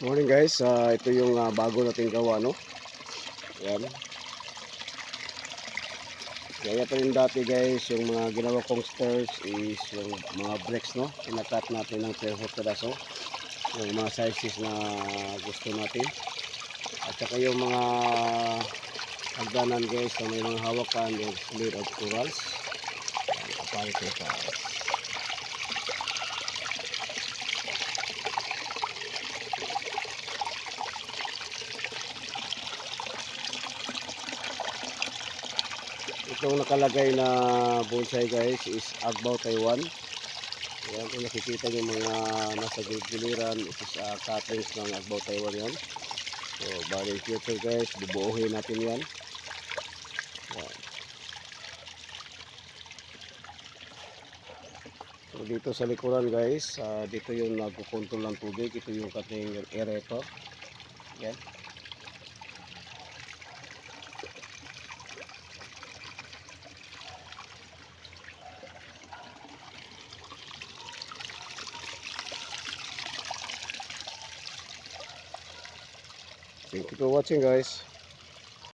Morning guys, ito yung bago nating gawa, no? Yan. Gaya pa rin dati guys, yung mga ginawa kong stairs is yung mga bricks, no? Pinakat natin ng 3 peraso. Yung mga sizes na gusto natin. At saka yung mga hagdanan guys, na may mga hawakan, yung made of corals. Kapalit ko pa. Itong nakalagay na bonsai guys is Agbaw Taiwan. Ayan, kung nakikita nyo mga nasa giliran, it is cuttings ng Agbaw Taiwan yan. So, bali in future guys, bubuuhin natin yan. Ayan. So, dito sa likuran guys, dito yung nagkukontrol ng tubig. Ito yung kating aerator. Ayan. Thank you for watching guys.